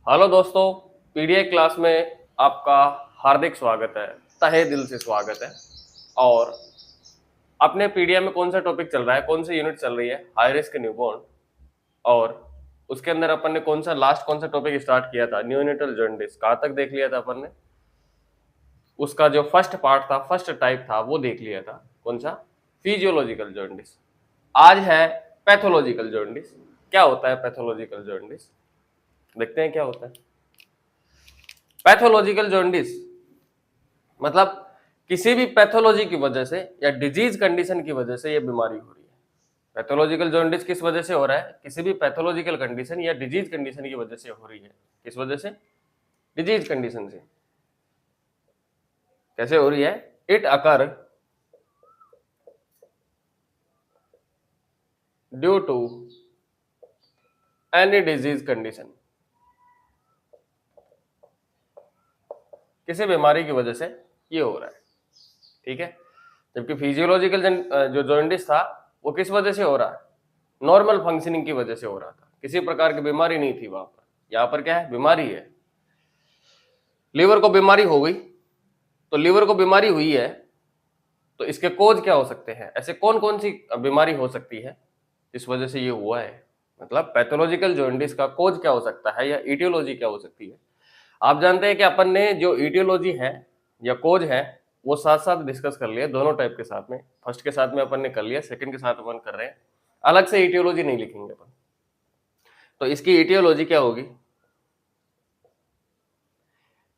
Hello दोस्तों, PDA class में आपका हार्दिक स्वागत है। तहे दिल से स्वागत है। और अपने पीडीए में कौन सा टॉपिक चल रहा है, कौन सी यूनिट चल रही है? High risk newborn. और उसके अंदर अपन ने कौन सा टॉपिक स्टार्ट किया था? Neonatal jaundice. कहाँ तक देख लिया था अपन ने? उसका जो फर्स्ट पार्ट था, फर्स्ट टाइप था, वो देख लिया था। कौन सा? Physiological jaundice. आज है पैथोलॉजिकल जॉन्डिस। क्या होता है पैथोलॉजिकल जॉन्डिस? देखते हैं क्या होता है पैथोलॉजिकल जॉन्डिस। मतलब किसी भी पैथोलॉजी की वजह से या डिजीज कंडीशन की वजह से ये बीमारी हो रही है। पैथोलॉजिकल जॉन्डिस किस वजह से हो रहा है? किसी भी पैथोलॉजिकल कंडीशन या डिजीज कंडीशन की वजह से हो रही है। किस वजह से? डिजीज कंडीशन से। कैसे हो रही है? It occur due to any disease condition. किसी बीमारी की वजह से ये हो रहा है। ठीक है। जबकि फिजियोलॉजिकल जो जॉन्डिस था वो किस वजह से हो रहा है? नॉर्मल फंक्शनिंग की वजह से हो रहा था। किसी प्रकार की बीमारी नहीं थी वहां पर। यहां पर क्या है? बीमारी है। लीवर को बीमारी हो गई, तो लीवर को बीमारी हुई है तो इसके कोज क्या हो सकते हैं? ऐसे कौन कौन सी बीमारी हो सकती है इस वजह से ये हुआ है? मतलब पैथोलॉजिकल जॉन्डिस का कोज क्या हो सकता है या इटियोलॉजी क्या हो सकती है? आप जानते हैं कि अपन ने जो इटियोलॉजी है या कोज है वो साथ साथ डिस्कस कर लिया, दोनों टाइप के साथ में। फर्स्ट के साथ में अपन ने कर लिया, सेकंड के साथ अपन कर रहे हैं। अलग से इटियोलॉजी नहीं लिखेंगे अपन। तो इसकी इटियोलॉजी क्या होगी?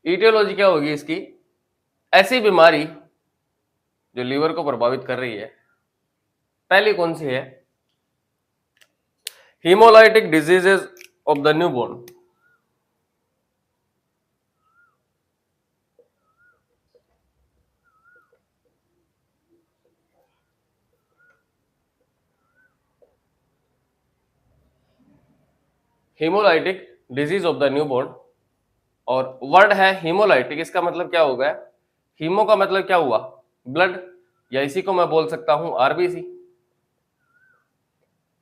इटियोलॉजी क्या होगी इसकी? ऐसी बीमारी जो लीवर को प्रभावित कर रही है। पहली कौन सी है? Haemolytic diseases of the newborn. Haemolytic disease of the newborn. और वर्ड है हीमोलाइटिक, इसका मतलब क्या हो गया? हीमो का मतलब क्या हुआ? ब्लड, या इसी को मैं बोल सकता हूं आरबीसी।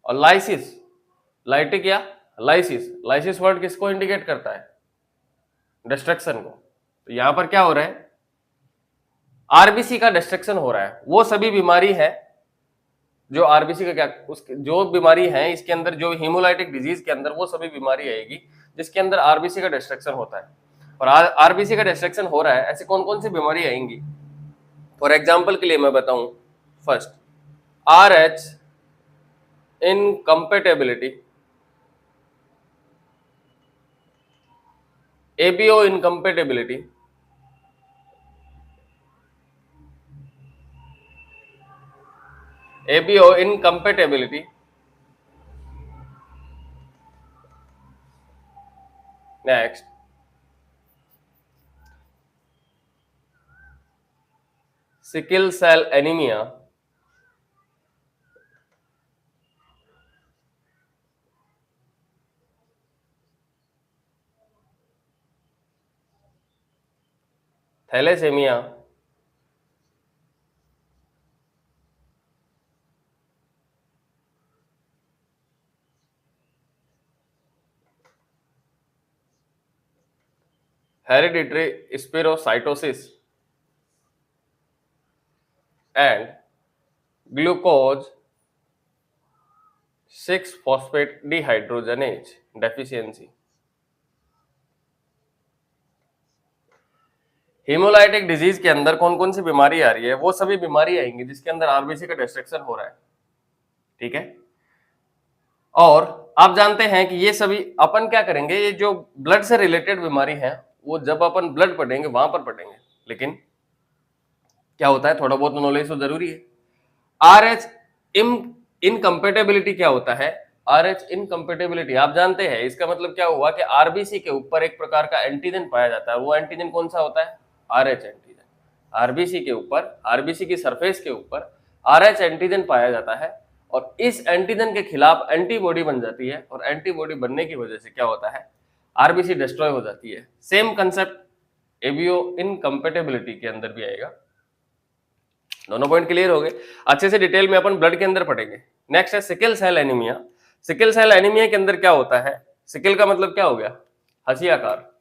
और लाइसिस, लाइटिक या लाइसिस, लाइसिस वर्ड किसको इंडिकेट करता है? डिस्ट्रक्शन को। तो यहां पर क्या हो रहा है? आरबीसी का डिस्ट्रक्शन हो रहा है। वो सभी बीमारी है जो आरबीसी का क्या, उसके जो बीमारी है इसके अंदर, जो हीमोलाइटिक डिजीज के अंदर वो सभी बीमारी आएगी जिसके अंदर आरबीसी का डिस्ट्रक्शन होता है। और आरबीसी का डिस्ट्रक्शन हो रहा है, ऐसे कौन कौन सी बीमारी आएंगी? फॉर एग्जाम्पल के लिए मैं बताऊं, first R H incompatibility, ABO incompatibility, ABO incompatibility. Next sickle cell anaemia, thalassaemia, hereditary spherocytosis and glucose 6 phosphate dehydrogenase deficiency. Haemolytic disease के अंदर कौन कौन सी बीमारी आ रही है? वो सभी बीमारी आएंगी जिसके अंदर आरबीसी का डिस्ट्रक्शन हो रहा है। ठीक है। और आप जानते हैं कि ये सभी अपन क्या करेंगे, ये जो ब्लड से रिलेटेड बीमारी है वो जब अपन ब्लड पढ़ेंगे वहां पर पढ़ेंगे। लेकिन क्या होता है, थोड़ा बहुत नॉलेज तो जरूरी है। आर एच इनकम्पेटेबिलिटी क्या होता है? आर एच इनकम्पेटेबिलिटी आप जानते हैं, इसका मतलब क्या हुआ कि आरबीसी के ऊपर एक प्रकार का एंटीजन पाया जाता है। वो एंटीजन कौन सा होता है? R H antigen. आरबीसी के ऊपर, आरबीसी की सरफेस के ऊपर आर एच एंटीजन पाया जाता है और इस एंटीजन के खिलाफ एंटीबॉडी बन जाती है। और एंटीबॉडी बनने की वजह से क्या होता है? आरबीसी डिस्ट्रॉय हो जाती है। सेम कंसेप्ट एबीओ इनकम्पेटेबिलिटी के अंदर भी आएगा। दोनों पॉइंट क्लियर हो गए। अच्छे से डिटेल में अपन ब्लड के अंदर पढ़ेंगे। नेक्स्ट है sickle cell anaemia. Sickle cell anaemia के अंदर क्या होता है? सिकल का मतलब क्या हो गया? हसियाकार।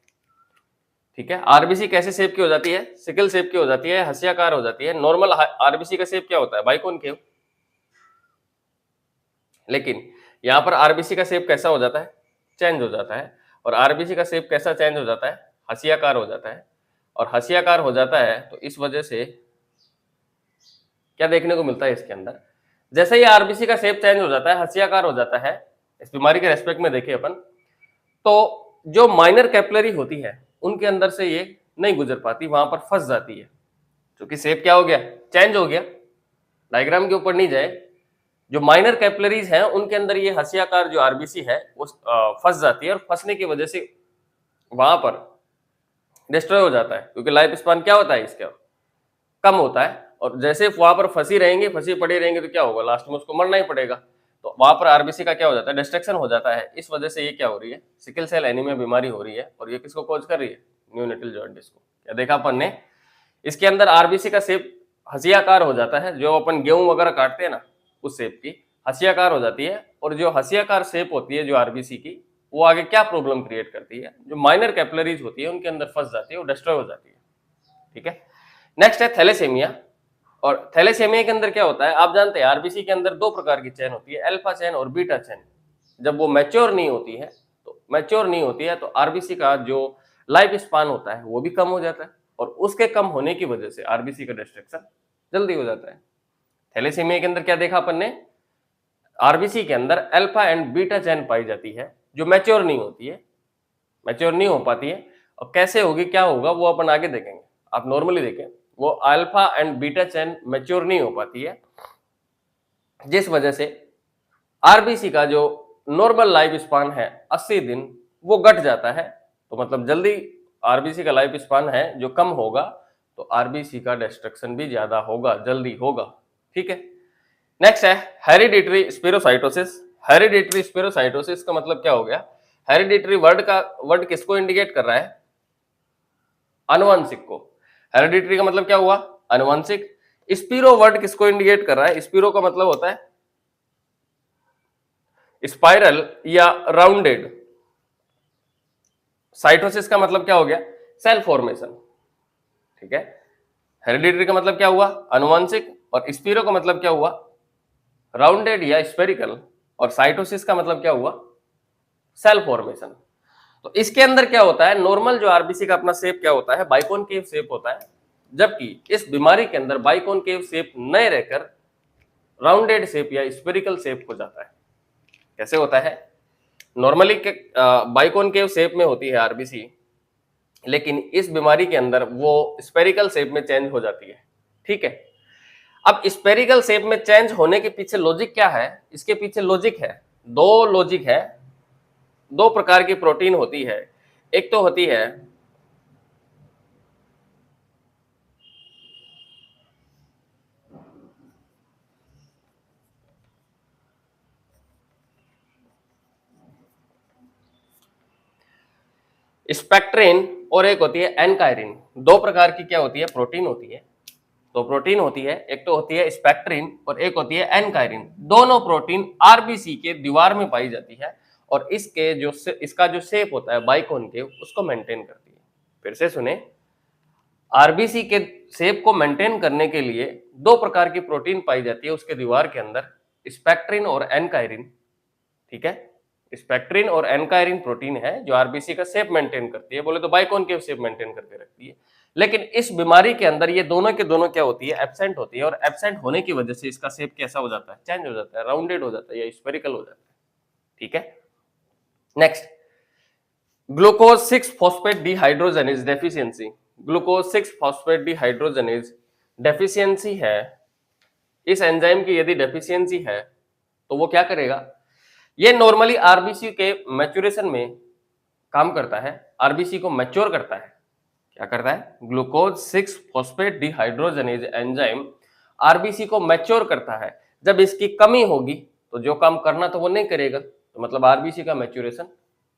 ठीक है, आरबीसी कैसे शेप की हो जाती है? सिकल शेप की हो जाती है, हसियाकार हो जाती है। नॉर्मल आरबीसी का शेप क्या होता है? बाइकॉनकेव। लेकिन यहाँ पर आरबीसी का शेप कैसा हो जाता है? चेंज हो जाता है। और आरबीसी का शेप कैसा चेंज हो जाता है? हसियाकार हो जाता है। और हसियाकार हो जाता है तो इस वजह से क्या देखने को मिलता है इसके अंदर? जैसे ही आरबीसी का शेप चेंज हो जाता है, हसियाकार हो जाता है, इस बीमारी के रेस्पेक्ट में देखें अपन, तो जो माइनर कैपिलरी होती है उनके अंदर से ये नहीं गुजर पाती, वहां पर फंस जाती है, क्योंकि शेप क्या हो गया? चेंज हो गया। डायग्राम के ऊपर नहीं जाए, जो माइनर कैपिलरीज हैं उनके अंदर ये हसियाकार जो आरबीसी है वो फंस जाती है, और फंसने की वजह से वहां पर डिस्ट्रॉय हो जाता है, क्योंकि लाइफ स्पान क्या होता है इसका? कम होता है। और जैसे वहां पर फंसी रहेंगे, फंसी पड़ी रहेंगे, तो क्या होगा? लास्ट में उसको मरना ही पड़ेगा। तो वहां पर आरबीसी का क्या हो जाता है? डिस्ट्रक्शन हो जाता है। इस वजह से ये क्या हो रही है? सिकल सेल एनीमिया बीमारी हो रही है। और ये किसको कॉज कर रही है? न्यूनेटल जॉन्डिस को। क्या देखा अपन ने? इसके अंदर आरबीसी का शेप हसियाकार हो जाता है, जो अपन गेहूं वगैरह काटते हैं ना, उस शेप की हसियाकार हो जाती है। और जो हसियाकार शेप होती है जो आरबीसी की, वो आगे क्या प्रॉब्लम क्रिएट करती है? जो माइनर कैपिलरीज होती है उनके अंदर फंस जाती है, वो डिस्ट्रॉय हो जाती है। ठीक है, नेक्स्ट है थैलेसेमिया। और थैलेसेमिया के अंदर क्या होता है? आप जानते हैं आरबीसी के अंदर दो प्रकार की चेन होती है, अल्फा चेन और बीटा चेन। जब वो मैच्योर नहीं होती है तो आरबीसी का जो लाइफ स्पान होता है वो भी कम हो जाता है, और उसके कम होने की वजह से आरबीसी का डिस्ट्रक्शन जल्दी हो जाता है। थैलेसीमिया के अंदर क्या देखा अपन ने? आरबीसी के अंदर अल्फा एंड बीटा चेन पाई जाती है, जो मैच्योर नहीं होती है, मैच्योर नहीं हो पाती है। और कैसे होगी, क्या होगा, वो अपन आगे देखेंगे। आप नॉर्मली देखें, वो alpha and beta chain mature नहीं हो पाती है, जिस वजह से आरबीसी का जो नॉर्मल लाइफ स्पान है 80 दिन, वो घट जाता है। तो मतलब जल्दी आरबीसी का लाइफ स्पान है जो कम होगा, तो आरबीसी का डिस्ट्रक्शन भी ज्यादा होगा, जल्दी होगा। ठीक है, नेक्स्ट है हेरिडिटरी स्पेरोसाइटोसिस। हेरिडिटरी स्पेरोसाइटोसिस का मतलब क्या हो गया? हेरिडिटरी वर्ड किसको इंडिकेट कर रहा है? आनुवंशिक को। हेरिडिटरी का मतलब क्या हुआ? आनुवंशिक। स्पीरो वर्ड किसको इंडिकेट कर रहा है? स्पीरो का मतलब होता है स्पाइरल या राउंडेड। साइटोसिस का मतलब क्या हो गया? Cell formation. ठीक है, हेरिडिटरी का मतलब क्या हुआ? आनुवंशिक। और स्पीरो का मतलब क्या हुआ? राउंडेड या स्पेरिकल। और साइटोसिस का मतलब क्या हुआ? Cell formation. तो इसके अंदर क्या होता है? नॉर्मल जो आरबीसी का अपना शेप क्या होता है? बाइकॉनकेव शेप होता है, जबकि इस बीमारी के अंदर बाइकॉनकेव शेप नहीं रहकर राउंडेड शेप या स्पेरिकल शेप हो जाता है। कैसे होता है? नॉर्मली बाइकॉनकेव शेप में होती है आरबीसी, लेकिन इस बीमारी के अंदर वो स्पेरिकल शेप में चेंज हो जाती है। ठीक है, अब स्पेरिकल शेप में चेंज होने के पीछे लॉजिक क्या है? इसके पीछे लॉजिक है, दो लॉजिक है। दो प्रकार की प्रोटीन होती है। एक तो होती है स्पेक्ट्रिन और एक होती है एनकायरिन। दो प्रकार की क्या होती है? प्रोटीन होती है। तो प्रोटीन होती है, एक तो होती है स्पेक्ट्रिन और एक होती है एनकायरिन। दोनों प्रोटीन आरबीसी के दीवार में पाई जाती है, और इसका जो शेप होता है बाइकॉनकेव, उसको मेंटेन करती है। फिर से सुने, आरबीसी के शेप को मेंटेन करने के लिए दो प्रकार की प्रोटीन पाई जाती है उसके दीवार के अंदर, स्पेक्ट्रिन और एनकायरिन। ठीक है, स्पेक्ट्रिन और एनकायरिन प्रोटीन है जो आरबीसी का शेप मेंटेन करती है, बोले तो बाइकॉनकेव शेप मेंटेन करके रखती है। लेकिन इस बीमारी के अंदर ये दोनों के दोनों क्या होती है? एब्सेंट होती है। और एब्सेंट होने की वजह से इसका शेप कैसा हो जाता है? चेंज हो जाता है, राउंडेड हो जाता है या स्फेरिकल हो जाता है। ठीक है, next, glucose 6 phosphate dehydrogenase deficiency. Glucose 6 phosphate dehydrogenase deficiency है, इस एंजाइम की यदि डेफिशिएंसी है तो वो क्या करेगा? ये नॉर्मली आरबीसी के मैच्योरेशन में काम करता है, आरबीसी को मैच्योर करता है। क्या करता है? Glucose 6 phosphate dehydrogenase enzyme RBC को मैच्योर करता है। जब इसकी कमी होगी तो जो काम करना तो वो नहीं करेगा, तो मतलब आरबीसी का मैच्योरेशन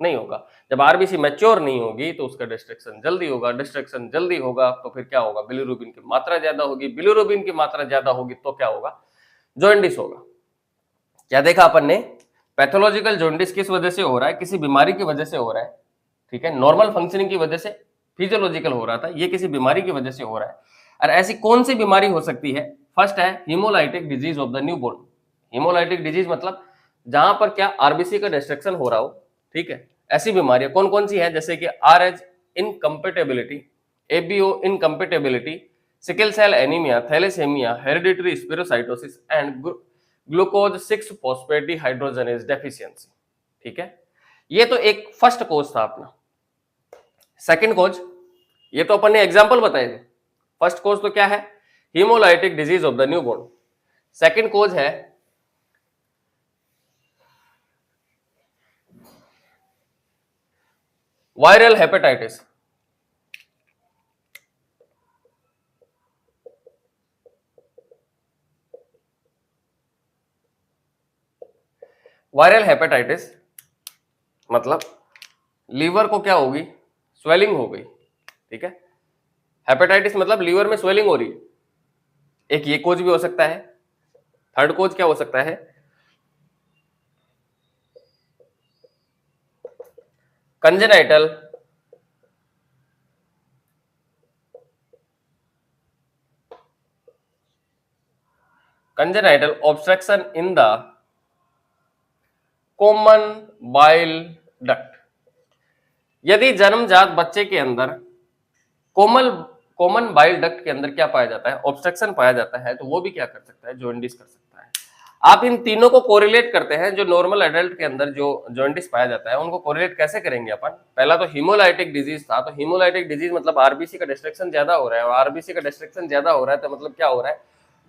नहीं होगा। जब आरबीसी मैच्योर नहीं होगी तो उसका डिस्ट्रक्शन जल्दी होगा। डिस्ट्रक्शन जल्दी होगा तो फिर क्या होगा? बिलिरुबिन की मात्रा ज्यादा होगी। बिलिरुबिन की मात्रा ज्यादा होगी तो क्या होगा? जॉन्डिस होगा। क्या देखा अपन ने? पैथोलॉजिकल जॉन्डिस किस वजह से हो रहा है? किसी बीमारी की वजह से हो रहा है। ठीक है, नॉर्मल फंक्शनिंग की वजह से फिजियोलॉजिकल हो रहा था, ये किसी बीमारी की वजह से हो रहा है। और ऐसी कौन सी बीमारी हो सकती है? फर्स्ट है haemolytic disease of the newborn. Haemolytic disease मतलब जहां पर क्या आरबीसी का डिस्ट्रक्शन हो रहा हो, ठीक है। ऐसी बीमारियां कौन कौन सी है? जैसे कि RH incompatibility, ABO incompatibility, sickle cell anaemia, thalassaemia, hereditary spherocytosis and glucose 6 phosphate dehydrogenase deficiency. ठीक है, ये तो एक फर्स्ट कोज था अपना। सेकंड कोज, ये तो अपन ने एग्जांपल बताए थे। फर्स्ट कोज तो क्या है? Haemolytic disease of the newborn. Second cause है वायरल हेपेटाइटिस। वायरल हेपेटाइटिस मतलब लीवर को क्या होगी? स्वेलिंग हो गई। ठीक है, हेपेटाइटिस मतलब लीवर में स्वेलिंग हो रही है। एक ये कोज भी हो सकता है। थर्ड कोज क्या हो सकता है? Congenital obstruction in the common bile duct. यदि जन्मजात बच्चे के अंदर कॉमन बाइल डक्ट के अंदर क्या पाया जाता है? ऑब्स्ट्रक्शन पाया जाता है, तो वो भी क्या कर सकता है? जॉन्डिस कर सकता है। आप इन तीनों को कोरिलेट करते हैं। जो नॉर्मल एडल्ट के अंदर जो जॉन्डिस पाया जाता है, उनको कोरिलेट कैसे करेंगे अपन? पहला तो हीमोलाइटिक डिजीज था, तो हीमोलाइटिक डिजीज मतलब आरबीसी का डिस्ट्रक्शन ज्यादा हो रहा है, और आरबीसी का डिस्ट्रक्शन ज्यादा हो रहा है तो मतलब क्या हो रहा है?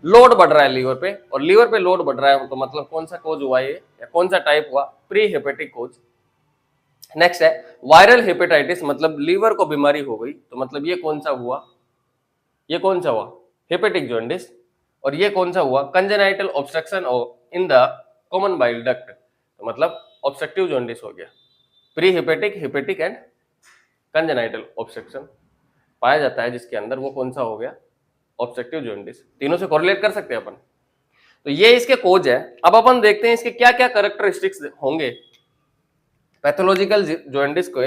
लोड बढ़ रहा है लीवर पे, और लीवर पे लोड बढ़ रहा है तो मतलब कौन सा कोज हुआ ये, या कौन सा टाइप हुआ? प्री हेपेटिक कोज। नेक्स्ट है वायरल हेपेटाइटिस, मतलब लीवर को बीमारी हो गई, तो मतलब ये कौन सा हुआ? ये कौन सा हुआ? Hepatic jaundice. और ये कौन सा हुआ? Congenital obstruction in the common bile duct, तो मतलब ऑब्स्ट्रक्टिव जॉन्डिस हो गया। Pre hepatic, hepatic and congenital obstruction पाया जाता है जिसके अंदर, वो कौन सा हो गया? Obstructive jaundice. तीनों से कोरिलेट कर सकते हैं अपन। तो ये इसके कोज है। अब अपन देखते हैं इसके क्या क्या कैरेक्टरिस्टिक्स होंगे पैथोलॉजिकल जॉन्डिस को।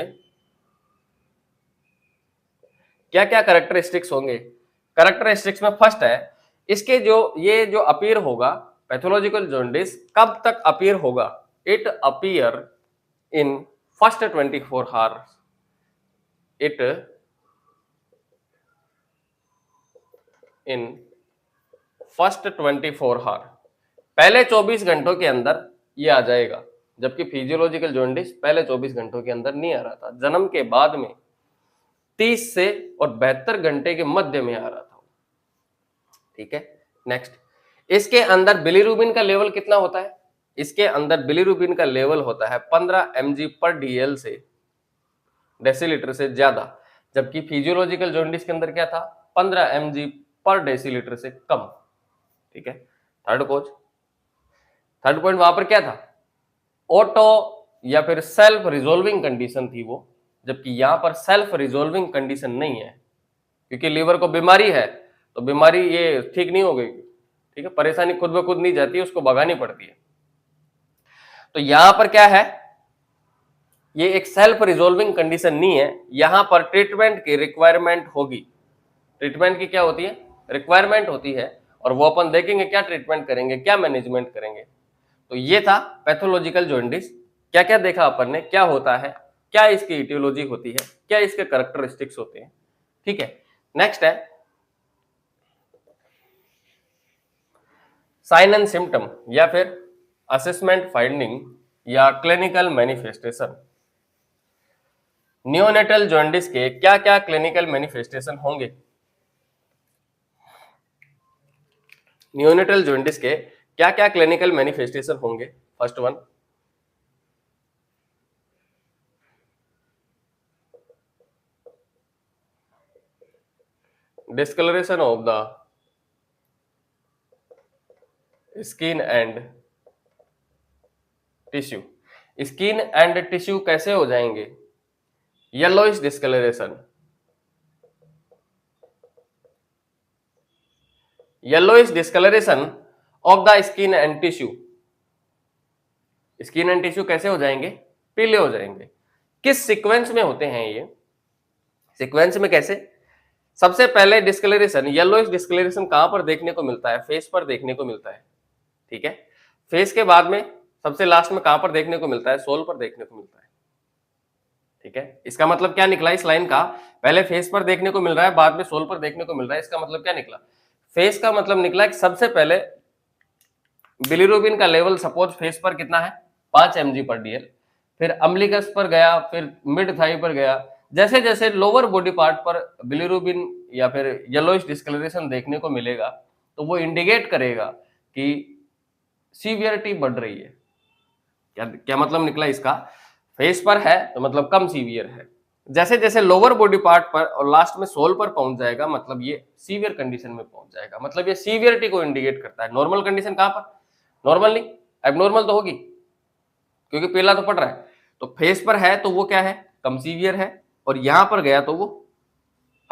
क्या क्या कैरेक्टरिस्टिक्स होंगे? कैरेक्टरिस्टिक्स में फर्स्ट है इसके ये जो अपीयर होगा, पैथोलॉजिकल जॉन्डिस कब तक अपीयर होगा? It appear in first 24 hours. It in first 24 hour, पहले 24 घंटों के अंदर ये आ जाएगा। जबकि फिजियोलॉजिकल जॉन्डिस पहले 24 घंटों के अंदर नहीं आ रहा था, जन्म के बाद में 30 से और 72 घंटे के मध्य में आ रहा था। ठीक है, नेक्स्ट, इसके अंदर बिलीरुबिन का लेवल कितना होता है? इसके अंदर बिलीरुबिन का लेवल होता है 15 mg पर डीएल से डेसीलीटर से ज्यादा, जबकि फिजियोलॉजिकल जॉन्डिस के अंदर क्या था? 15 mg पर डेसीलीटर से कम। ठीक है, थर्ड पॉइंट वहां पर क्या था? ऑटो या फिर सेल्फ रिजोल्विंग कंडीशन थी वो, जबकि यहां पर सेल्फ रिजोल्विंग कंडीशन नहीं है, क्योंकि लीवर को बीमारी है तो बीमारी ये ठीक नहीं हो गई। ठीक है, परेशानी खुद ब खुद नहीं जाती है, उसको भगानी पड़ती है। तो यहां पर क्या है? ये एक सेल्फ रिजोल्विंग कंडीशन नहीं है, यहां पर ट्रीटमेंट की रिक्वायरमेंट होगी। ट्रीटमेंट की क्या होती है? रिक्वायरमेंट होती है, और वो अपन देखेंगे क्या ट्रीटमेंट करेंगे, क्या मैनेजमेंट करेंगे। तो ये था पैथोलॉजिकल जॉन्डिस। क्या क्या देखा अपन ने, क्या होता है, क्या इसकी इटियोलॉजी होती है, क्या इसके कैरेक्टरिस्टिक्स होते हैं। ठीक है, नेक्स्ट है साइन एंड सिम्टम या फिर असेसमेंट फाइंडिंग या क्लिनिकल मैनिफेस्टेशन। नियोनेटल जॉन्डिस के क्या क्या क्लिनिकल मैनिफेस्टेशन होंगे? नियोनेटल जॉन्डिस के क्या क्या क्लिनिकल मैनिफेस्टेशन होंगे? First one, discolouration of the skin and tissue. Skin and tissue कैसे हो जाएंगे? Yellowish discolouration, yellowish discolouration of the skin and tissue. Skin and tissue कैसे हो जाएंगे? पीले हो जाएंगे। किस सीक्वेंस में होते हैं ये? सीक्वेंस में कैसे? सबसे पहले डिस्कलरेशन, येलोइश डिस्कलरेशन कहां पर देखने को मिलता है? फेस पर देखने को मिलता है, ठीक है। फेस के बाद में सबसे लास्ट में कहां पर देखने को मिलता है? सोल पर देखने को मिलता है, ठीक है। इसका मतलब क्या निकला इस लाइन का? पहले फेस पर देखने को मिल रहा है, बाद में सोल पर देखने को मिल रहा है। इसका मतलब क्या निकला? फेस का मतलब निकला कि सबसे पहले बिलीरुबिन का लेवल सपोज फेस पर कितना है? 5 mg/dl, फिर अम्बिलिकस पर गया, फिर मिड थाई पर गया। जैसे जैसे लोअर बॉडी पार्ट पर बिलीरुबिन या फिर येलोइश डिस्कलरेशन देखने को मिलेगा, तो वो इंडिकेट करेगा कि सीवियरिटी बढ़ रही है। क्या क्या मतलब निकला इसका? फेस पर है तो मतलब कम सीवियर है। जैसे जैसे लोअर बॉडी पार्ट पर और लास्ट में सोल पर पहुंच जाएगा, मतलब ये सीवियर कंडीशन में पहुंच जाएगा, मतलब ये सीवियरिटी को इंडिकेट करता है। नॉर्मल कंडीशन कहां पर? नॉर्मल नहीं, एबनॉर्मल तो होगी, क्योंकि पीला तो पड़ रहा है। तो फेस पर है तो वो क्या है? कम सीवियर है, और यहां पर गया तो वो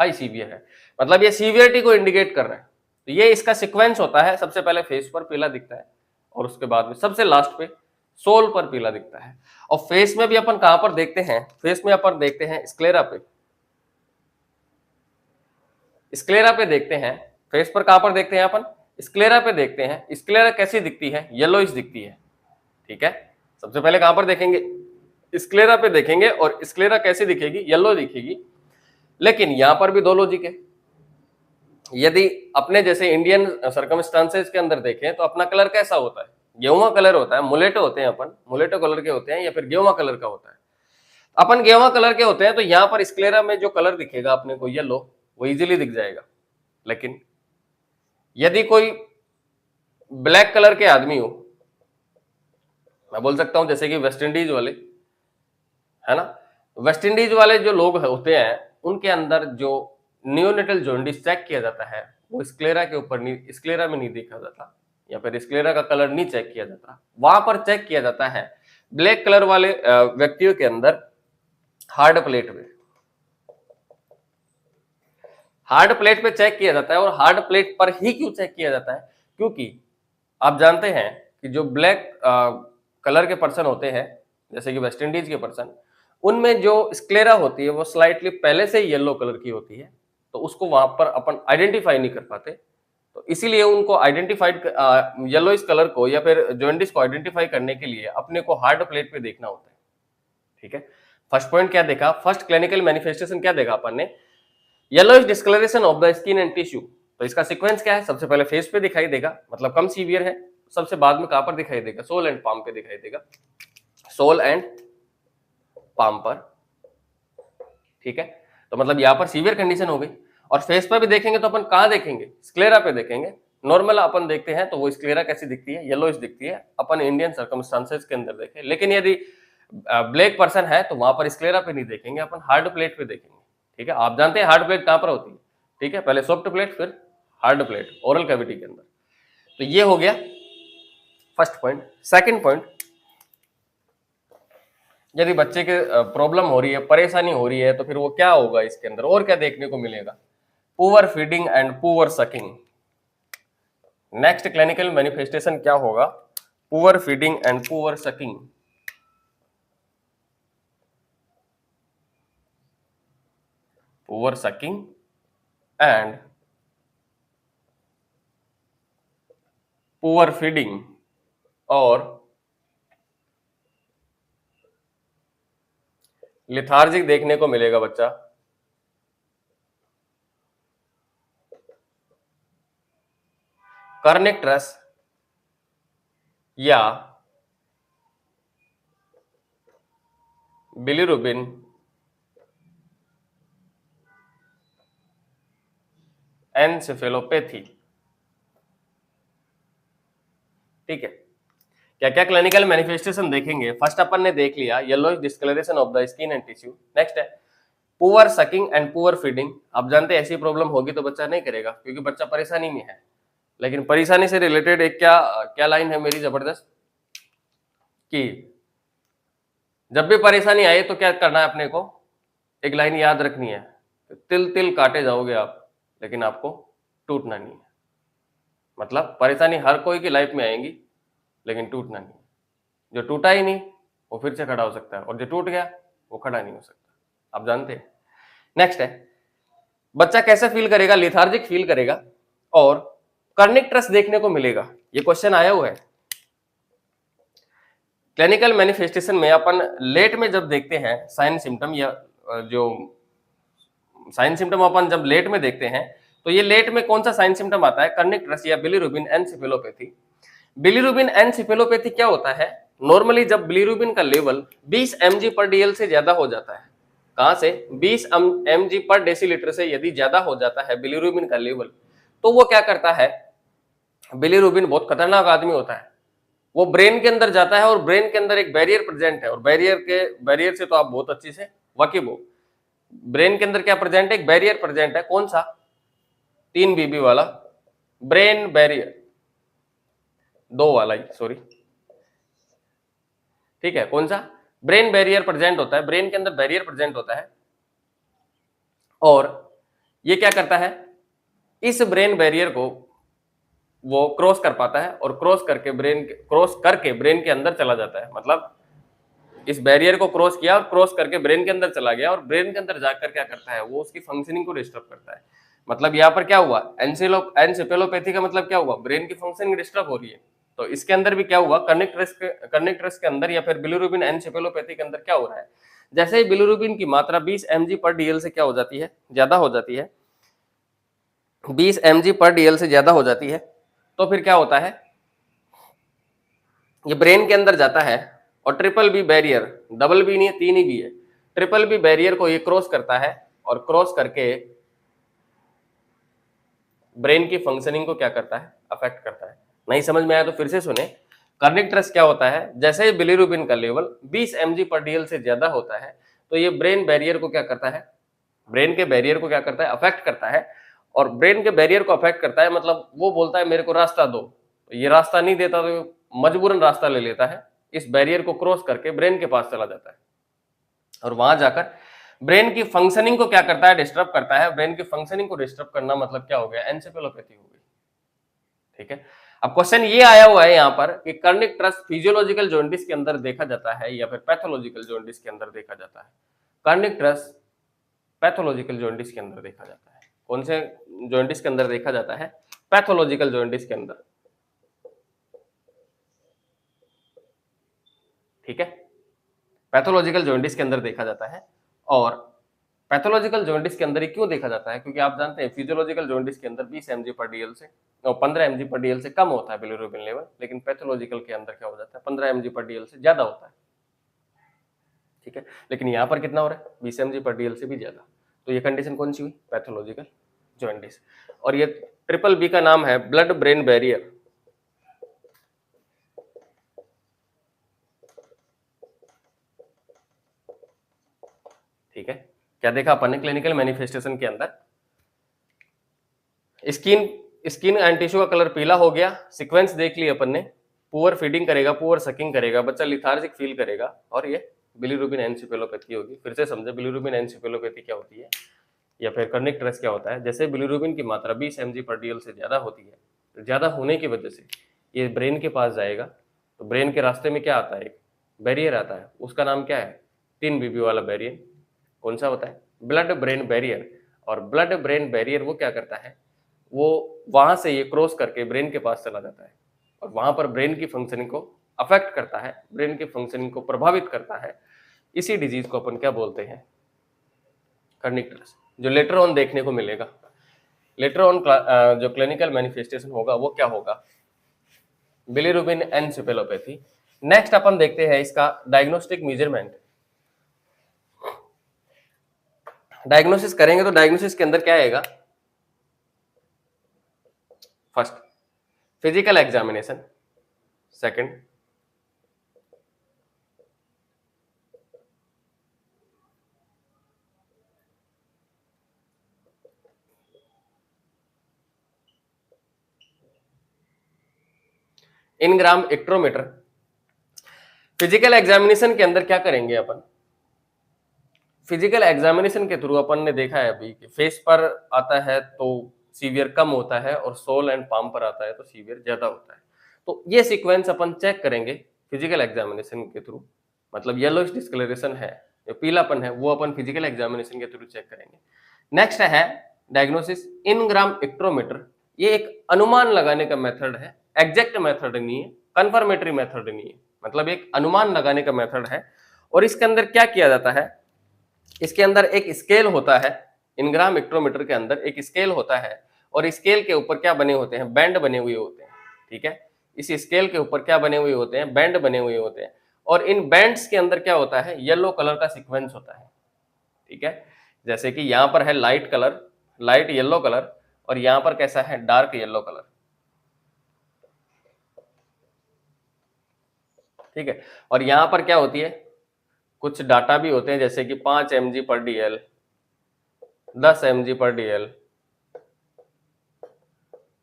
हाई सीवियर है, मतलब ये सीवियरिटी को इंडिकेट कर रहा है। तो ये इसका सीक्वेंस होता है, सबसे पहले फेस पर पीला दिखता है, और उसके बाद में सबसे लास्ट पे सोल पर पीला दिखता है। और फेस में भी अपन कहां पर देखते हैं? फेस में अपन देखते हैं स्क्लेरा पे, स्क्लेरा पे देखते हैं। फेस पर कहां पर देखते हैं अपन? स्क्लेरा पे देखते हैं। स्क्लेरा कैसी दिखती है? येलोइश दिखती है, ठीक है। सबसे पहले कहां पर देखेंगे? स्क्लेरा पे देखेंगे, और स्क्लेरा कैसी दिखेगी? येलो दिखेगी। लेकिन यहां पर भी दो लॉजिक है। यदि अपने जैसे इंडियन सर्कमस्टांसेस के अंदर देखें तो अपना कलर कैसा होता है? गेहुआ कलर होता है, मुलेटो होते हैं अपन, मुलेटो कलर के होते हैं, या फिर गेहुआ कलर का होता है। अपन गेहुआ कलर के होते हैं, तो यहां पर स्क्लेरा में जो कलर दिखेगा अपने को येलो, वो इजीली दिख जाएगा। लेकिन यदि कोई ब्लैक कलर के आदमी हो, मैं बोल सकता हूं जैसे कि वेस्ट इंडीज वाले, है ना, वेस्ट इंडीज वाले जो लोग होते हैं, उनके अंदर जो नियोनेटल जॉन्डिस चेक किया जाता है, वो स्क्लेरा के ऊपर नहीं, स्क्लेरा में नहीं देखा जाता, या फिर स्क्लेरा का कलर नहीं चेक किया जाता। वहां पर चेक किया जाता है ब्लैक कलर वाले व्यक्तियों के अंदर हार्ड प्लेट में, हार्ड प्लेट पे चेक किया जाता है। और हार्ड प्लेट पर ही क्यों चेक किया जाता है? क्योंकि आप जानते हैं कि जो ब्लैक कलर के पर्सन होते हैं, जैसे कि वेस्ट इंडीज के पर्सन, उनमें जो स्क्लेरा होती है वो स्लाइटली पहले से येलो कलर की होती है, तो उसको वहां पर अपन आइडेंटिफाई नहीं कर पाते। तो इसीलिए उनको आइडेंटिफाइड येलोइश कलर को या फिर जॉन्डिस को आइडेंटिफाई करने के लिए अपने को हार्ड प्लेट पे देखना होता है, ठीक है। फर्स्ट पॉइंट क्या देखा? फर्स्ट क्लिनिकल मैनिफेस्टेशन क्या देखा अपन ने? Yellowish discolouration of the skin and tissue. तो इसका सीक्वेंस क्या है? सबसे पहले फेस पे दिखाई देगा, मतलब कम सीवियर है। सबसे बाद में कहां पर दिखाई देगा? सोल एंड पाम पे दिखाई देगा, सोल एंड पाम पर, ठीक है। तो मतलब यहां पर सीवियर कंडीशन हो गई। और फेस पर भी देखेंगे तो अपन कहां देखेंगे? स्क्लेरा पे देखेंगे। नॉर्मल अपन देखते हैं तो वो स्क्लेरा कैसी दिखती है? येलोइश दिखती है, अपन इंडियन सर्कमस्टांसेस के अंदर देखें। लेकिन यदि ब्लैक पर्सन है तो वहां पर स्क्लेरा पे नहीं देखेंगे, अपन हार्ड प्लेट पे देखेंगे, ठीक है। आप जानते हैं हार्ड प्लेट कहां पर होती है, ठीक है। पहले सॉफ्ट प्लेट, फिर हार्ड प्लेट ओरल कैविटी के अंदर। तो ये हो गया फर्स्ट पॉइंट। सेकंड पॉइंट, यदि बच्चे के प्रॉब्लम हो रही है, परेशानी हो रही है, तो फिर वो क्या होगा इसके अंदर, और क्या देखने को मिलेगा? Poor feeding and poor sucking. Next clinical manifestation क्या होगा? Poor feeding and poor sucking. Poor sucking and poor feeding, और लिथार्जिक देखने को मिलेगा बच्चा। कर्निक्टरस या बिलीरुबिन एनसेफेलोपैथी, ठीक है। क्या क्या क्लिनिकल मैनिफेस्टेशन देखेंगे? फर्स्ट अपन ने देख लिया yellowish discolouration of the skin and tissue. Next है poor sucking and poor feeding. आप जानते हैं ऐसी प्रॉब्लम होगी तो बच्चा नहीं करेगा, क्योंकि बच्चा परेशानी में है। लेकिन परेशानी से रिलेटेड एक क्या क्या लाइन है मेरी जबरदस्त, कि जब भी परेशानी आए तो क्या करना है अपने को? एक लाइन याद रखनी है, तिल तिल काटे जाओगे आप, लेकिन आपको टूटना नहीं है। मतलब परेशानी हर कोई की लाइफ में आएंगी, लेकिन टूटना नहीं। जो टूटा ही नहीं वो फिर से खड़ा हो सकता है, और जो टूट गया वो खड़ा नहीं हो सकता, आप जानते हैं। नेक्स्ट है, बच्चा कैसा फील करेगा, लिथार्जिक फील करेगा और कर्निक देखने को मिलेगा। ये क्वेश्चन आया हुआ है। क्लिनिकल मैनिफेस्टेशन में अपन लेट में जब देखते हैं साइन सिम्टम, या जो साइन सिम्टम अपन जब लेट में देखते हैं, तो ये लेट में कौन सा साइन सिम्टम आता है, कर्निक ट्रस या बिलीरुबिन एनसेफेलोपैथी। बिलीरुबिन एनसेफेलोपैथी क्या होता है, नॉर्मली जब बिलीरुबिन का लेवल 20 mg/dl से ज्यादा हो जाता है, कहां से, 20 mg/डेसीलीटर से यदि ज्यादा हो जाता है बिलीरुबिन का लेवल, तो वो क्या करता है, बिलीरुबिन बहुत खतरनाक आदमी होता है, वो ब्रेन के अंदर जाता है और ब्रेन के अंदर एक बैरियर प्रेजेंट है, और बैरियर से तो आप बहुत अच्छे से वाकिफ हो। ब्रेन के अंदर क्या प्रेजेंट है, एक बैरियर प्रेजेंट है, कौन सा, 3 बीबी वाला ब्रेन बैरियर, 2 वाला ही, सॉरी, ठीक है, कौन सा, ब्रेन बैरियर प्रेजेंट होता है, ब्रेन के अंदर बैरियर प्रेजेंट होता है, और ये क्या करता है, इस ब्रेन बैरियर को वो क्रॉस कर पाता है, और क्रॉस करके ब्रेन के अंदर चला जाता है, मतलब इस बैरियर को क्रॉस किया और क्रॉस करके ब्रेन के अंदर चला गया, और ब्रेन के अंदर जाकर क्या करता है, वो उसकी फंक्शनिंग को डिस्टर्ब करता है। मतलब यहाँ पर क्या हुआ, एनसेफेलोपैथी का मतलब क्या हुआ, ब्रेन की फंक्शनिंग डिस्टर्ब हो रही है। तो इसके अंदर भी क्या हुआ, कर्निक ट्रस के अंदर या फिर बिलीरुबिन एनसेफेलोपैथी के अंदर क्या हो रहा है, जैसे ही बिलीरुबिन की मात्रा 20 mg/dl से क्या हो जाती है, ज्यादा हो जाती है, 20 mg/dl से ज्यादा हो जाती है, तो फिर क्या होता है, ये ब्रेन के अंदर जाता है और triple B barrier, double B नहीं है, 3 ही बी है, ट्रिपल बी बैरियर को ये क्रॉस करता है, और क्रॉस करके ब्रेन की फंक्शनिंग को क्या करता है, अफेक्ट करता है। नहीं समझ में आया तो फिर से सुने। कर्निक ट्रस क्या होता है, जैसे ही बिलीरुबिन का लेवल 20 mg/dl से ज्यादा होता है, तो ये ब्रेन बैरियर को क्या करता है, ब्रेन के बैरियर को क्या करता है, अफेक्ट करता है, और ब्रेन के बैरियर को अफेक्ट करता है, मतलब वो बोलता है मेरे को रास्ता दो, तो ये रास्ता नहीं देता तो मजबूरन रास्ता ले लेता है, इस बैरियर को क्रॉस करके ब्रेन के पास चला जाता है, और वहां जाकर ब्रेन की फंक्शनिंग को क्या करता है, डिस्टर्ब करता है। ब्रेन की फंक्शनिंग को डिस्टर्ब करना मतलब क्या हो गया, एनसेफेलोपैथी हो गई, ठीक है। अब क्वेश्चन ये आया हुआ है यहाँ पर कि कर्निक ट्रस फिजियोलॉजिकल जॉन्डिस के अंदर देखा जाता है या फिर पैथोलॉजिकल जॉन्डिस के अंदर देखा जाता है। कर्निक ट्रस पैथोलॉजिकल जॉन्डिस के अंदर देखा जाता है। कौन से जॉन्डिस के अंदर देखा जाता है, पैथोलॉजिकल जॉन्डिस के अंदर, ठीक है, पैथोलॉजिकल जॉन्डिस के अंदर देखा जाता है। और पैथोलॉजिकल जॉन्डिस के अंदर ही क्यों देखा जाता है, क्योंकि आप जानते हैं फिजियोलॉजिकल जॉन्डिस के अंदर 20 mg/dl से 15 mg/dl से कम होता है बिलीरुबिन लेवल, लेकिन पैथोलॉजिकल के अंदर क्या हो जाता है, 15 mg/dl से ज्यादा होता है, ठीक है। लेकिन यहाँ पर कितना हो रहा है, 20 mg/dl से भी ज्यादा। तो ये कंडीशन कौन सी हुई, पैथोलॉजिकल जॉन्डिस। और ये ट्रिपल बी का नाम है ब्लड ब्रेन बैरियर, ठीक है। क्या देखा अपन ने क्लिनिकल मैनिफेस्टेशन के अंदर, स्किन एंड टिश्यू का कलर पीला हो गया, सीक्वेंस देख लिया अपन ने, पुअर फीडिंग करेगा, पुअर सकिंग करेगा, बच्चा लिथार्जिक फील करेगा, और ये बिलीरुबिन एनसेफेलोपैथी होगी। फिर से समझे बिलीरुबिन एनसेफेलोपैथी क्या होती है या फिर कर्निक ट्रस क्या होता है। जैसे बिलीरुबिन की मात्रा 20 mg/dl से ज्यादा होती है, तो ज्यादा होने की वजह से ये ब्रेन के पास जाएगा, तो ब्रेन के रास्ते में क्या आता है, एक बैरियर आता है, उसका नाम क्या है, 3 बीबी वाला बैरियर, कौन सा होता है, ब्लड ब्रेन बैरियर। और ब्लड ब्रेन बैरियर वो क्या करता है, वो वहां से ये क्रॉस करके ब्रेन के पास चला जाता है, और वहां पर ब्रेन की फंक्शनिंग को अफेक्ट करता है, ब्रेन की फंक्शनिंग को प्रभावित करता है। इसी डिजीज को अपन क्या बोलते हैं, कर्निक ट्रस, जो लेटर ऑन देखने को मिलेगा। लेटर ऑन जो क्लिनिकल मैनिफेस्टेशन होगा वो क्या होगा, बिलीरुबिन एनसेफेलोपैथी। नेक्स्ट अपन देखते हैं इसका डायग्नोस्टिक मेजरमेंट। डायग्नोसिस करेंगे तो डायग्नोसिस के अंदर क्या आएगा, first physical examination, second Ingram icterometer. Physical examination के अंदर क्या करेंगे अपन, फिजिकल एग्जामिनेशन के थ्रू अपन ने देखा है अभी कि फेस पर आता है तो सीवियर कम होता है, और सोल एंड पाम पर आता है तो सीवियर ज्यादा होता है। तो ये सीक्वेंस अपन चेक करेंगे फिजिकल एग्जामिनेशन के थ्रू, मतलब येलोइश डिस्कलरेशन है जो पीलापन है वो अपन फिजिकल एग्जामिनेशन के थ्रू चेक करेंगे। नेक्स्ट है डायग्नोसिस इन ग्राम स्पेक्ट्रोमीटर। ये एक अनुमान लगाने का मेथड है, एग्जैक्ट मेथड नहीं है, कंफर्मेटरी मेथड नहीं है, मतलब एक अनुमान लगाने का मेथड है। और इसके अंदर क्या किया जाता है, इसके अंदर एक स्केल होता है, इनग्राम स्पेक्ट्रोमीटर के अंदर एक स्केल होता है और स्केल के ऊपर क्या बने होते हैं, बैंड बने हुए होते हैं। ठीक है, इस स्केल के ऊपर क्या बने हुए होते हैं, बैंड बने हुए होते हैं। और इन बैंड्स के अंदर क्या होता है, येलो कलर का सीक्वेंस होता है। ठीक है, जैसे कि यहां पर है light colour, light yellow colour, और यहां पर कैसा है, डार्क येलो कलर। ठीक है, और यहां पर क्या होती है, कुछ डाटा भी होते हैं, जैसे कि 5 mg/dl, 10 mg/dl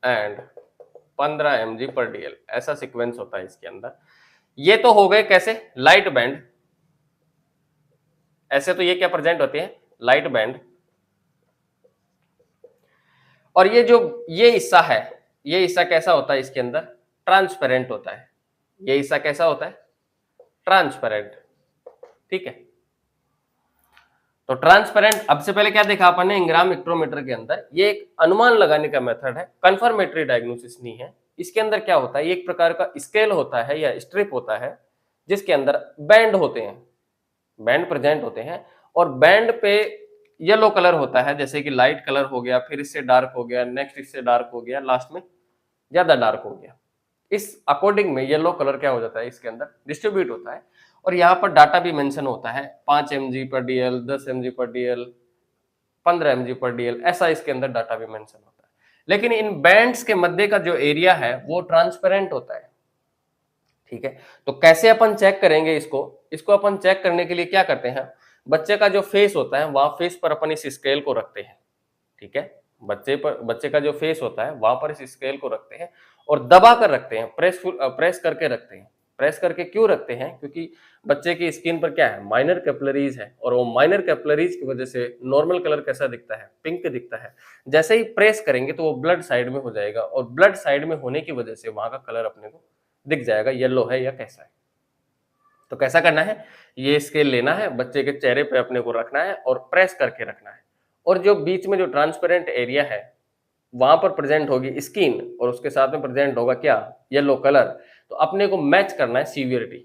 एंड 15 mg/dl, ऐसा सीक्वेंस होता है इसके अंदर। ये तो हो गए कैसे, लाइट बैंड। ऐसे तो ये क्या प्रेजेंट होते हैं, लाइट बैंड। और ये जो ये हिस्सा है, ये हिस्सा कैसा होता है, इसके अंदर ट्रांसपेरेंट होता है। ये हिस्सा कैसा होता है, ट्रांसपेरेंट। ठीक है, तो ट्रांसपेरेंट, अब से पहले क्या देखा अपन ने, इंग्राम स्पेक्ट्रोमीटर के अंदर ये एक अनुमान लगाने का मेथड है, कंफर्मेटरी डायग्नोसिस नहीं है। इसके अंदर क्या होता है, एक प्रकार का स्केल होता है या स्ट्रिप होता है, जिसके अंदर बैंड होते हैं, बैंड प्रेजेंट होते हैं, और बैंड पे येलो कलर होता है, जैसे कि लाइट कलर हो गया, फिर इससे डार्क हो गया, नेक्स्ट इससे डार्क हो गया, लास्ट में ज्यादा डार्क हो गया। इस अकॉर्डिंग में येलो कलर क्या हो जाता है, इसके अंदर डिस्ट्रीब्यूट होता है। और यहाँ पर डाटा भी मेंशन होता है, 5 mg/dl, 10 mg/dl, 15 mg/dl, ऐसा इसके अंदर डाटा भी मेंशन होता है। लेकिन इन बैंड्स के मध्य का जो एरिया है वो ट्रांसपेरेंट होता है। ठीक है, तो कैसे अपन चेक करेंगे इसको, इसको अपन चेक करने के लिए क्या करते हैं, बच्चे का जो फेस होता है वहां फेस पर अपन इस स्केल को रखते हैं। ठीक है, बच्चे का जो फेस होता है वहां पर इस स्केल को रखते हैं और दबा कर रखते हैं, प्रेस करके रखते हैं। प्रेस करके क्यों रखते हैं, क्योंकि बच्चे की स्किन पर क्या है, माइनर कैपिलरीज है, और वो माइनर कैपिलरीज की वजह से नॉर्मल कलर कैसा दिखता है, पिंक दिखता है। जैसे ही प्रेस करेंगे तो वो ब्लड साइड में हो जाएगा, और ब्लड साइड में होने की वजह से वहां का कलर अपने को दिख जाएगा, येलो है या कैसा है। तो कैसा करना है, ये स्केल लेना है, बच्चे के चेहरे पे अपने को रखना है और प्रेस करके रखना है। और जो बीच में जो ट्रांसपेरेंट एरिया है वहां पर प्रेजेंट होगी स्किन, और उसके साथ में प्रेजेंट होगा क्या, येलो कलर। तो अपने को मैच करना है सीवियरिटी,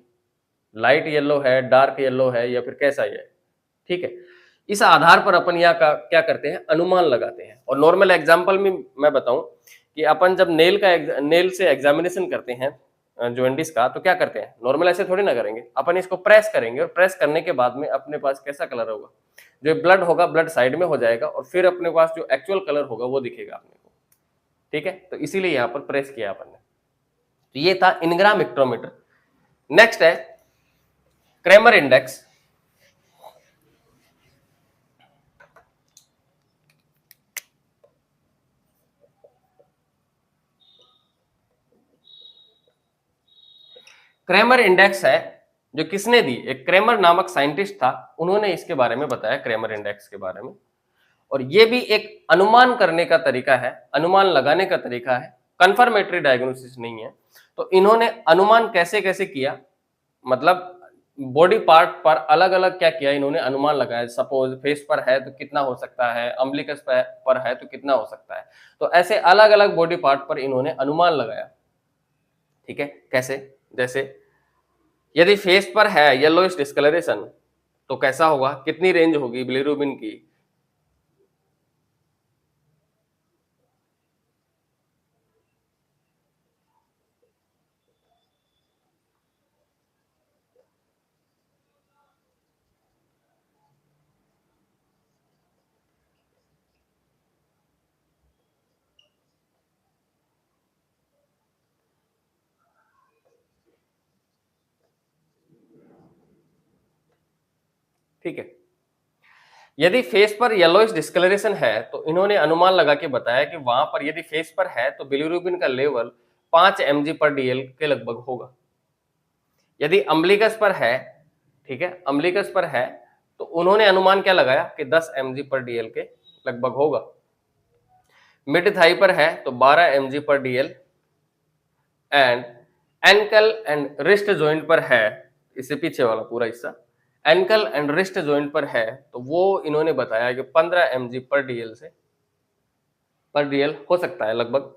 लाइट येलो है, डार्क येलो है, या फिर कैसा है। ठीक है, इस आधार पर अपन यहाँ का क्या करते हैं, अनुमान लगाते हैं। और नॉर्मल एग्जाम्पल में मैं बताऊं कि अपन जब नेल से एग्जामिनेशन करते हैं जॉइंटिस का, तो क्या करते हैं, नॉर्मल ऐसे थोड़ी ना करेंगे, अपन इसको प्रेस करेंगे, और प्रेस करने के बाद में अपने पास कैसा कलर होगा, जो ब्लड होगा ब्लड साइड में हो जाएगा, और फिर अपने पास जो एक्चुअल कलर होगा वो दिखेगा अपने को। ठीक है, तो इसीलिए यहाँ पर प्रेस किया अपन ने। तो ये था इनग्राम स्पेक्ट्रोमीटर। नेक्स्ट है क्रेमर इंडेक्स। क्रेमर इंडेक्स है जो किसने दी, एक क्रेमर नामक साइंटिस्ट था, उन्होंने इसके बारे में बताया, क्रेमर इंडेक्स के बारे में। और ये भी एक अनुमान करने का तरीका है, अनुमान लगाने का तरीका है, कंफर्मेटरी डायग्नोसिस नहीं है। तो इन्होंने अनुमान कैसे कैसे किया, मतलब बॉडी पार्ट पर अलग अलग क्या किया, इन्होंने अनुमान लगाया। सपोज फेस पर है तो कितना हो सकता है, अम्बिलिकस पर है तो कितना हो सकता है। तो ऐसे अलग अलग बॉडी पार्ट पर इन्होंने अनुमान लगाया। ठीक है, कैसे, जैसे यदि फेस पर है येलोइश डिस्कलरेशन तो कैसा होगा, कितनी रेंज होगी बिलिरुबिन की। ठीक है, यदि फेस पर येलोइश डिस्कलरेशन है तो इन्होंने अनुमान लगा के बताया कि वहां पर यदि फेस पर है तो बिलिरुबिन का लेवल 5 mg/dl के लगभग होगा। यदि अम्बिलिकस पर है, ठीक है, अम्बिलिकस पर है, तो उन्होंने अनुमान क्या लगाया कि 10 mg/dl के लगभग होगा। मिड थाई पर है तो 12 mg/dl, and ankle and wrist joint पर है, इससे पीछे वाला पूरा हिस्सा, एंकल एंड रिस्ट जॉइंट पर है तो वो इन्होंने बताया कि 15 mg पर डीएल हो सकता है लगभग।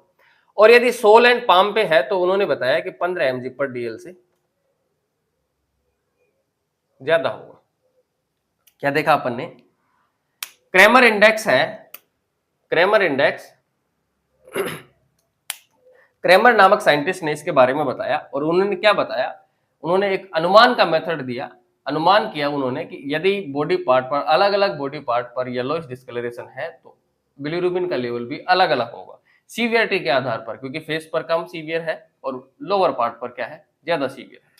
और यदि सोल एंड पाम पे है तो उन्होंने बताया कि 15 mg पर डीएल से ज्यादा होगा। क्या देखा अपन ने? क्रेमर इंडेक्स है, क्रेमर इंडेक्स क्रेमर नामक साइंटिस्ट ने इसके बारे में बताया और उन्होंने क्या बताया, उन्होंने एक अनुमान का मेथड दिया। अनुमान किया उन्होंने कि यदि बॉडी पार्ट पर, अलग अलग बॉडी पार्ट पर येलोइश डिस्कलरेशन है तो बिलीरुबिन का लेवल भी अलग अलग होगा सीवियरिटी के आधार पर, क्योंकि फेस पर कम सीवियर है और लोअर पार्ट पर क्या है, ज्यादा सीवियर है।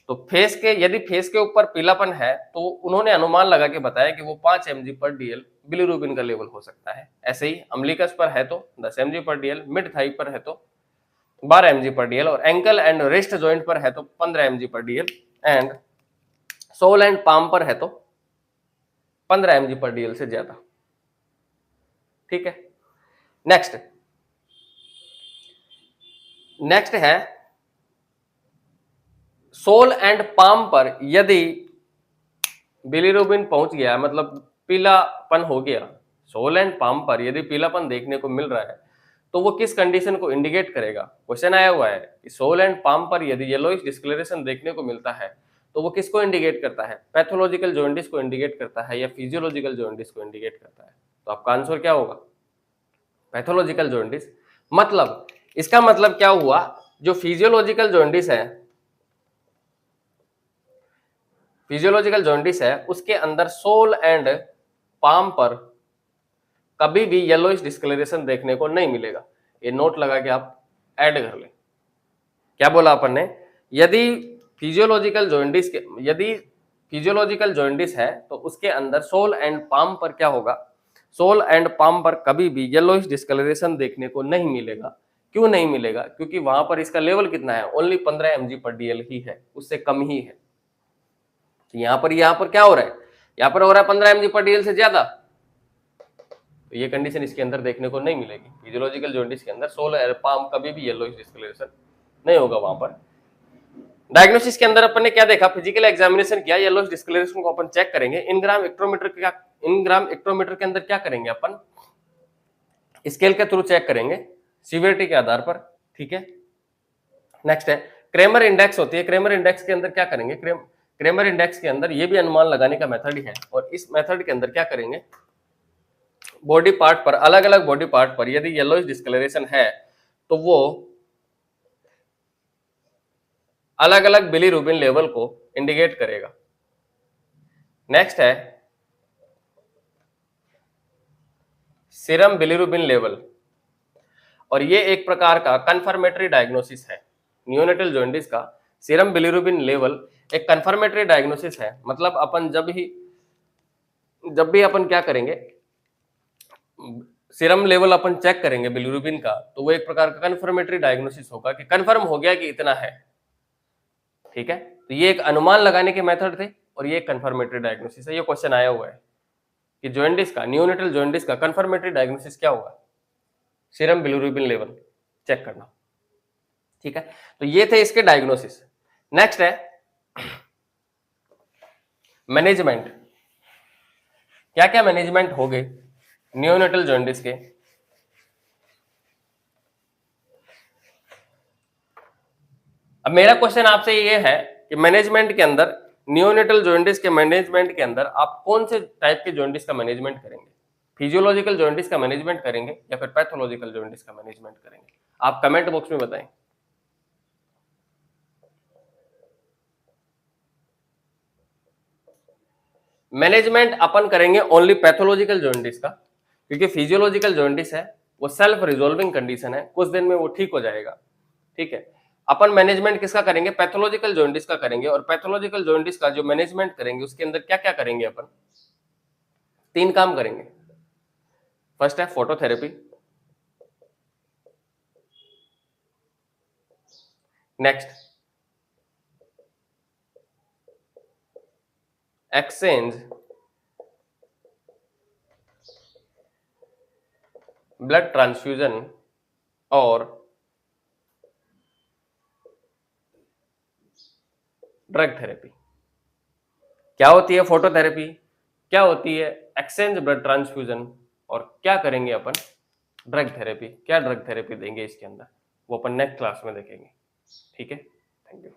तो फेस के, यदि फेस के ऊपर पीलापन है तो उन्होंने अनुमान लगा के बताया कि वो 5 mg पर डीएल बिलीरुबिन का लेवल हो सकता है। ऐसे ही अम्लिकस पर है तो 10 mg पर डीएल, मिड थाई पर है तो 12 mg पर डीएल, और एंकल एंड रिस्ट जॉइंट पर है तो 15 mg पर DL, and sole and palm पर है तो 15 mg पर डीएल से ज्यादा। ठीक है। नेक्स्ट नेक्स्ट है सोल एंड पाम पर यदि बिलीरुबिन पहुंच गया, मतलब पीलापन हो गया, सोल एंड पाम पर यदि पीलापन देखने को मिल रहा है तो वो किस कंडीशन को इंडिकेट करेगा? क्वेश्चन आया हुआ है कि सोल एंड पाम पर यदि येलोइश डिस्कलरेशन देखने को मिलता है तो वो किसको इंडिकेट करता है? पैथोलॉजिकल जॉन्डिस को इंडिकेट करता है या फिजियोलॉजिकल जॉन्डिस को इंडिकेट करता है? तो आपका आंसर क्या होगा? Pathological jaundice. मतलब इसका मतलब क्या हुआ, जो फिजियोलॉजिकल जॉन्डिस है, फिजियोलॉजिकल जॉन्डिस है उसके अंदर सोल एंड पाम पर कभी भी येलोइश डिस्कलरेशन देखने को नहीं मिलेगा। ये नोट लगा के आप ऐड कर लें। क्या बोला अपन ने? यदि फिजियोलॉजिकल जॉन्डिस के, यदि फिजियोलॉजिकल जॉन्डिस है तो उसके अंदर सोल एंड पाम पर क्या होगा, सोल एंड पाम पर कभी भी येलोइश डिस्कलरेशन देखने को नहीं मिलेगा। क्यों नहीं मिलेगा? क्योंकि वहां पर इसका लेवल कितना है, ओनली 15 mg पर डीएल ही है, उससे कम ही है। तो यहाँ पर क्या हो रहा है, यहाँ पर हो रहा है 15 mg पर डीएल से ज्यादा, तो ये कंडीशन इसके अंदर देखने को नहीं मिलेगी। फिजियोलॉजिकल जॉन्डिस के अंदर सोल एंड पाम कभी भी येलोइश डिस्कलरेशन नहीं होगा वहां पर। डायग्नोसिस के अंदर अपन ने क्या देखा, फिजिकल एग्जामिनेशन किया, येलोइश डिस्कलरेशन को अपन चेक करेंगे। इनग्राम एक्ट्रोमीटर के अंदर क्या करेंगे अपन, स्केल के थ्रू चेक करेंगे सीवियरिटी के आधार पर। ठीक है। नेक्स्ट है क्रेमर इंडेक्स होती है, क्रेमर इंडेक्स के अंदर क्या करेंगे, क्रेमर इंडेक्स के अंदर ये भी अनुमान लगाने का मेथड ही है, और इस मेथड के अंदर क्या करेंगे, बॉडी पार्ट पर, अलग अलग बॉडी पार्ट पर यदि येलोइश डिस्कलरेशन है तो वो अलग अलग बिलीरुबिन लेवल को इंडिकेट करेगा। नेक्स्ट है सीरम बिलीरुबिन लेवल, और ये एक प्रकार का कंफर्मेटरी डायग्नोसिस है। नियोनेटल जॉन्डिस का सीरम बिलीरुबिन लेवल एक कंफर्मेटरी डायग्नोसिस है। मतलब अपन जब भी अपन क्या करेंगे, सीरम लेवल अपन चेक करेंगे बिलीरुबिन का, तो वो एक प्रकार का कंफर्मेटरी डायग्नोसिस होगा कि कंफर्म हो गया कि इतना है। ठीक है। तो ये एक अनुमान लगाने के मेथड थे और ये एक कंफर्मेटरी डायग्नोसिस है। ये क्वेश्चन आया हुआ है कि जॉन्डिस का, नियोनेटल जॉन्डिस का कंफर्मेटरी डायग्नोसिस क्या होगा, सीरम बिलीरुबिन लेवल चेक करना। ठीक है। तो ये थे इसके डायग्नोसिस। नेक्स्ट है मैनेजमेंट। क्या क्या मैनेजमेंट हो गए नियोनेटल जॉन्डिस के? अब मेरा क्वेश्चन आपसे ये है कि मैनेजमेंट के अंदर, नियोनेटल जॉन्डिस के मैनेजमेंट के अंदर आप कौन से टाइप के जॉन्डिस का मैनेजमेंट करेंगे? फिजियोलॉजिकल जॉन्डिस का मैनेजमेंट करेंगे या फिर पैथोलॉजिकल जॉन्डिस का मैनेजमेंट करेंगे? आप कमेंट बॉक्स में बताएं। मैनेजमेंट अपन करेंगे ओनली पैथोलॉजिकल जॉन्डिस का, क्योंकि फिजियोलॉजिकल जॉन्डिस है वो सेल्फ रिजोल्विंग कंडीशन है, कुछ दिन में वो ठीक हो जाएगा। ठीक है। अपन मैनेजमेंट किसका करेंगे, पैथोलॉजिकल जॉन्डिस का करेंगे। और पैथोलॉजिकल जॉन्डिस का जो मैनेजमेंट करेंगे उसके अंदर क्या क्या करेंगे अपन? 3 काम करेंगे। फर्स्ट है phototherapy, next exchange blood transfusion और ड्रग थेरेपी। क्या होती है फोटोथेरेपी, क्या होती है एक्सचेंज ब्लड ट्रांसफ्यूजन, और क्या करेंगे अपन ड्रग थेरेपी, क्या ड्रग थेरेपी देंगे इसके अंदर, वो अपन नेक्स्ट क्लास में देखेंगे। ठीक है, थैंक यू।